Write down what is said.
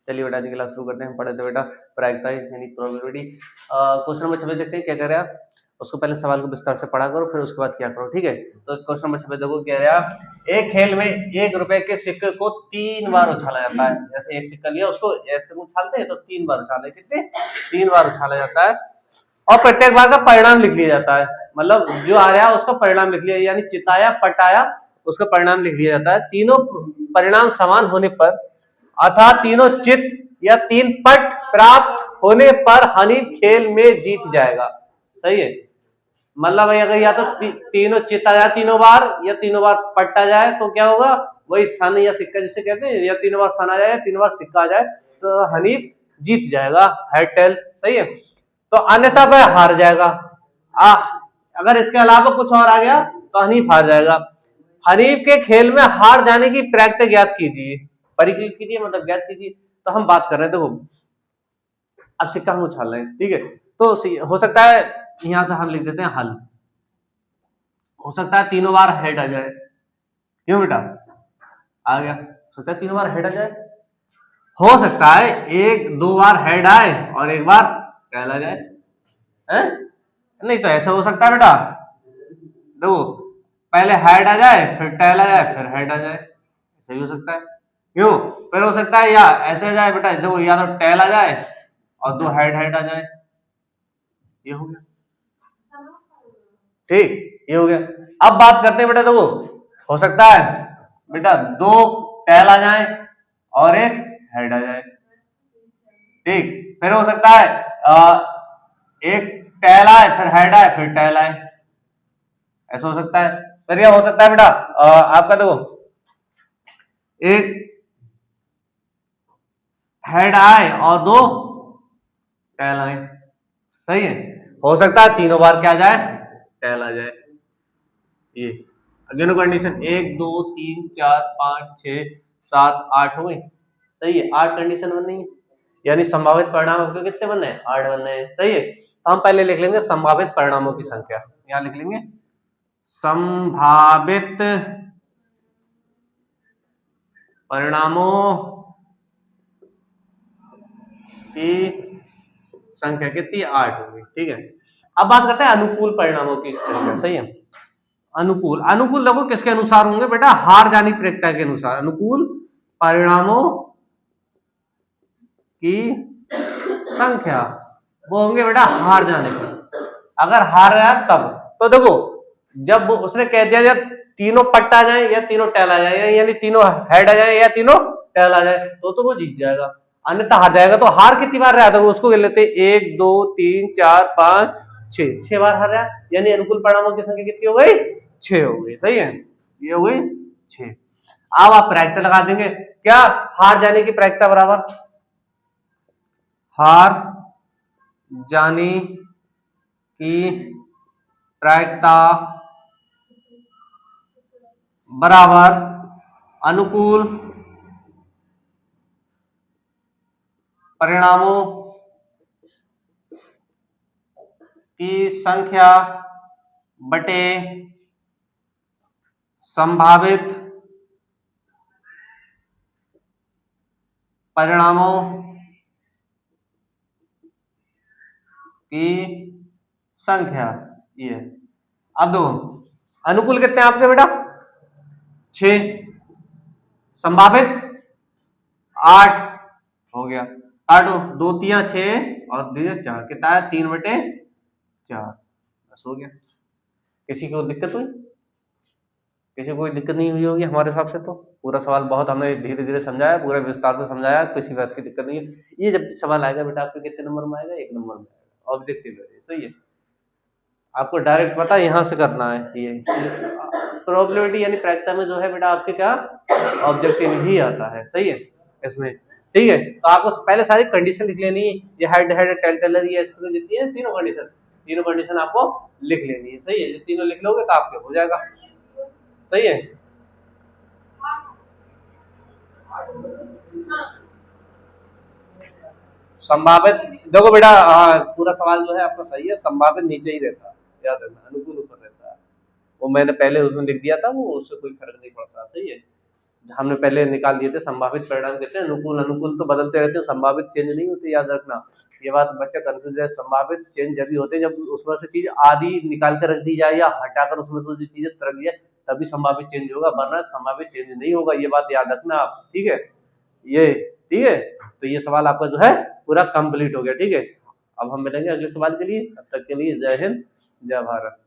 चलिए बेटा आज की क्लास शुरू करते हैं। पढ़े थे बेटा प्रायिकता यानी प्रोबेबिलिटी। क्वेश्चन नंबर 26 देखते हैं क्या कह रहा है। उसको पहले सवाल को विस्तार से पढ़ा करो, फिर उसके बाद क्या करो, ठीक है। तो क्वेश्चन नंबर 26 देखो क्या रहा। एक खेल में 1 रुपए के सिक्के को 3 बार उछाला जाता है। जैसे एक सिक्का लिया, उसको ऐसे उछालते हैं तो 3 बार उछाले, कितने 3 बार उछाला जाता है। और प्रत्येक बार का परिणाम लिख लिया जाता है। मतलब जो आ रहा है उसका परिणाम लिख लिया, यानी चिताया पटाया उसका परिणाम लिख लिया जाता है। तीनों परिणाम समान होने पर अर्थात तीनों चित या 3 पट प्राप्त होने पर हनीफ खेल में जीत जाएगा। सही है। मतलब अगर या तो तीनों चित आ जाए तीनों बार, या तीनों बार पट आ जाए तो क्या होगा, वही सन या सिक्का जिसे कहते हैं, या तीनों बार सन आ जाए, तीनों बार सिक्का आ जाए तो हनीफ जीत जाएगा, हेड टेल। सही है। तो अन्यथा वह हार जाएगा। अगर इसके अलावा कुछ और आ गया तो हनीफ हार जाएगा। हनीफ के खेल में हार जाने की प्रायिकता ज्ञात कीजिए, परिकलित कीजिए, मतलब ज्ञात कीजिए। तो हम बात कर रहे हैं, देखो अब सिक्का हम उछाल रहे हैं, ठीक है। तो हो सकता है यहां से हम लिख देते हैं हल। हो सकता है तीनों बार हेड आ जाए। क्यों बेटा आ गया, हो सकता है तीनों बार हेड आ जाए। हो सकता है 1-2 बार हेड आए और 1 बार टेल आ जाए, है? नहीं तो ऐसा हो सकता है बेटा, देखो पहले हेड आ जाए, फिर टेल आ जाए, फिर हेड आ जाए, ऐसा भी हो सकता है। क्यों? फिर हो सकता है या ऐसे आ जाए बेटा, देखो या तो टेल आ जाए और 2 हेड हेड आ जाए। ये हो गया, ठीक, ये हो गया। अब बात करते हैं बेटा, देखो हो सकता है बेटा 2 टेल आ जाए और 1 हेड आ जाए, ठीक। फिर हो सकता है 1 टेल आए, फिर हेड आए, फिर टेल आए, ऐसा हो सकता है। फिर क्या हो सकता है बेटा, आपका देखो 1 हेड आए और 2 टेल आए। सही है। हो सकता है तीनों बार क्या आ जाए, टेल आ जाए। ये अगेन कंडीशन 1 2 3 4 5 6 7 8 हो गई। सही है, 8 कंडीशन बन रही है, यानी संभावित परिणाम आपके कितने बनने हैं, 8 बनने हैं। सही है। तो हम पहले लिख लेंगे संभावित परिणामों की संख्या। यहां लिख लेंगे संभावित परिणामों की संख्या कितनी, 8 होगी, ठीक है। अब बात करते हैं अनुकूल परिणामों की संख्या। सही है। अनुकूल, अनुकूल देखो किसके अनुसार होंगे बेटा, हार जानी प्रायिकता के अनुसार। अनुकूल परिणामों की संख्या वो होंगे बेटा हार जाने पर। अगर हार गया तब तो देखो, जब उसने कह दिया जब तीनों पट्टा आ जाए या तीनों टेल आ जाए, यानी तीनों हेड आ जाए या तीनों टेल आ जाए, तो वो जीत जाएगा। अन्यथा हार जाएगा। तो हार कितनी बार रहा था उसको लेते 1 2 3 4 5 6 बार हार रहा, यानी अनुकूल परिणामों की संख्या कितनी हो गई, 6 हो गई। सही है, ये हो गई 6। अब आप प्रायिकता लगा देंगे, क्या हार जाने की प्रायिकता बराबर हार जाने की प्रायिकता बराबर अनुकूल परिणामों की संख्या बटे संभावित परिणामों की संख्या। ये अब दो अनुकूल कितने आपके बेटा, 6, संभावित 8 हो गया। 8 2 3 6 और 2 4 कितना है, 3/4, बस हो गया। किसी को दिक्कत हुई, किसी को कोई दिक्कत नहीं हुई होगी हमारे हिसाब से। तो पूरा सवाल बहुत हमने धीरे धीरे समझाया, पूरा विस्तार से समझाया, किसी बात की दिक्कत नहीं है। ये जब सवाल आएगा बेटा आपके कितने नंबर में आएगा, 1 नंबर में आएगा, ऑब्जेक्टिव है। सही है, आपको डायरेक्ट पता है यहाँ से करना है। ये प्रोबेबिलिटी यानी प्रायिकता में जो है बेटा आपके क्या ऑब्जेक्टिव ही आता है। सही है इसमें, ठीक है। तो आपको पहले सारी कंडीशन लिख लेनी है, ये हेड हेड टेल टेलर ये जितनी है तीनों कंडीशन आपको लिख लेनी है। सही है, तीनों लिख लोगे तो आपके हो जाएगा। सही है। संभावित देखो बेटा, पूरा सवाल जो है आपका सही है, संभावित नीचे ही रहता है, याद रखना, अनुकूल ऊपर रहता है। वो मैंने पहले उसमें लिख दिया था, वो उससे कोई फर्क नहीं पड़ता। सही है, हमने पहले निकाल दिए थे संभावित परिणाम कहते हैं अनुकूल, अनुकूल तो बदलते रहते हैं, संभावित चेंज नहीं होते, याद रखना ये बात बच्चा कंफ्यूज है। संभावित चेंज जब भी होते हैं जब उसमें से चीज आधी निकाल कर रख दी जाए या हटाकर उसमें तो जो चीजें रख दी जाए तभी संभावित चेंज होगा, वरना संभावित चेंज नहीं होगा, ये बात याद रखना आप, ठीक है। ये ठीक है, तो ये सवाल आपका जो है पूरा कंप्लीट हो गया, ठीक है। अब हम मिलेंगे अगले सवाल के लिए, तब तक के लिए जय हिंद जय भारत।